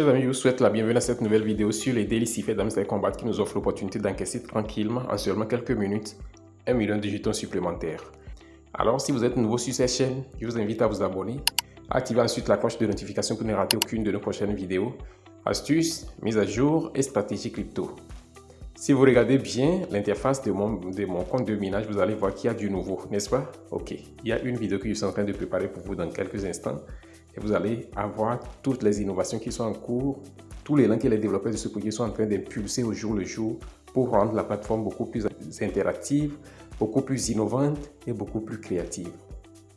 Chers amis, je vous souhaite la bienvenue à cette nouvelle vidéo sur les Daily Siffet d'Amstel Combat qui nous offre l'opportunité d'encaisser tranquillement en seulement quelques minutes 1 million de jetons supplémentaires. Alors si vous êtes nouveau sur cette chaîne, je vous invite à vous abonner, à activer ensuite la cloche de notification pour ne rater aucune de nos prochaines vidéos, astuces, mises à jour et stratégies crypto. Si vous regardez bien l'interface de mon compte de minage, vous allez voir qu'il y a du nouveau, n'est-ce pas? Ok, il y a une vidéo que je suis en train de préparer pour vous dans quelques instants. Et vous allez avoir toutes les innovations qui sont en cours, tous les liens que les développeurs de ce projet sont en train d'impulser au jour le jour pour rendre la plateforme beaucoup plus interactive, beaucoup plus innovante et beaucoup plus créative.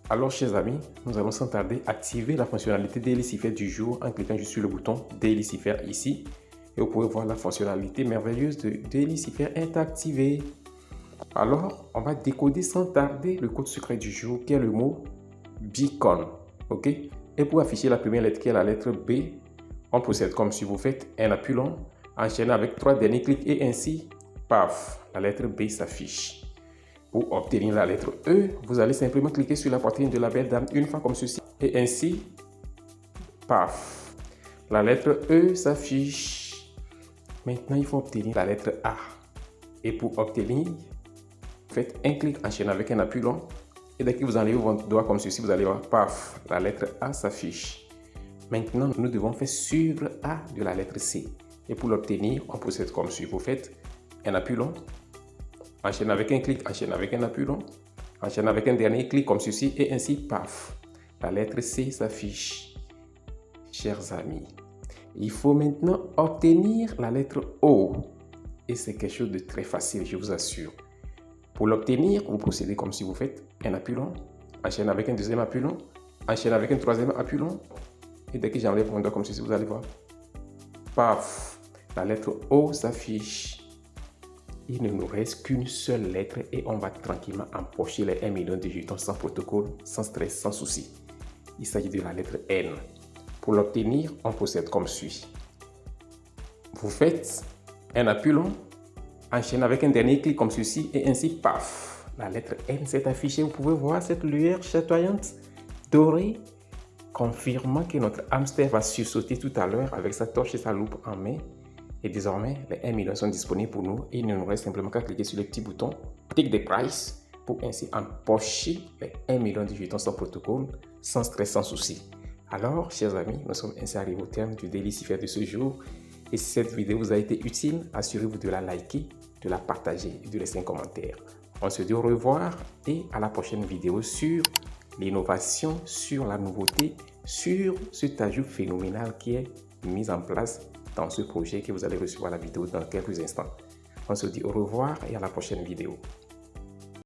Alors chers amis, nous allons sans tarder activer la fonctionnalité Daily Siffet du jour en cliquant juste sur le bouton Daily Siffet ici. Et vous pouvez voir la fonctionnalité merveilleuse de Daily Siffet est activée. Alors, on va décoder sans tarder le code secret du jour qui est le mot Beacon. Ok? Et pour afficher la première lettre qui est la lettre B, on procède comme si vous faites un appui long, enchaîné avec 3 derniers clics et ainsi, paf, la lettre B s'affiche. Pour obtenir la lettre E, vous allez simplement cliquer sur la poitrine de la belle dame une fois comme ceci et ainsi, paf, la lettre E s'affiche. Maintenant, il faut obtenir la lettre A. Et pour obtenir, faites un clic enchaîné avec un appui long. Et dès que vous enlevez votre doigt comme ceci, vous allez voir, paf, la lettre A s'affiche. Maintenant, nous devons faire suivre A de la lettre C. Et pour l'obtenir, on procède comme suit. Vous faites un appui long, enchaîne avec un clic, enchaîne avec un appui long, enchaîne avec un dernier clic comme ceci et ainsi, paf, la lettre C s'affiche. Chers amis, il faut maintenant obtenir la lettre O. Et c'est quelque chose de très facile, je vous assure. Pour l'obtenir, vous procédez comme si vous faites un appui long, enchaîne avec un deuxième appui long, enchaîne avec un troisième appui long. Et dès que j'enlève mon doigt comme ceci, vous allez voir. Paf, la lettre O s'affiche. Il ne nous reste qu'une seule lettre et on va tranquillement empocher les 1 million de jetons sans protocole, sans stress, sans souci. Il s'agit de la lettre N. Pour l'obtenir, on procède comme suit. Vous faites un appui long, enchaîne avec un dernier clic comme ceci et ainsi, paf, la lettre N s'est affichée. Vous pouvez voir cette lueur chatoyante, dorée, confirmant que notre hamster va sursauter tout à l'heure avec sa torche et sa loupe en main. Et désormais, les 1 million sont disponibles pour nous et il ne nous reste simplement qu'à cliquer sur le petit bouton Take the Price pour ainsi empocher les 1 million de jetons sans protocole, sans stress, sans souci. Alors, chers amis, nous sommes ainsi arrivés au terme du Daily Siffet de ce jour. Et si cette vidéo vous a été utile, assurez-vous de la liker, de la partager et de laisser un commentaire. On se dit au revoir et à la prochaine vidéo sur l'innovation, sur la nouveauté, sur cet ajout phénoménal qui est mis en place dans ce projet que vous allez recevoir la vidéo dans quelques instants. On se dit au revoir et à la prochaine vidéo.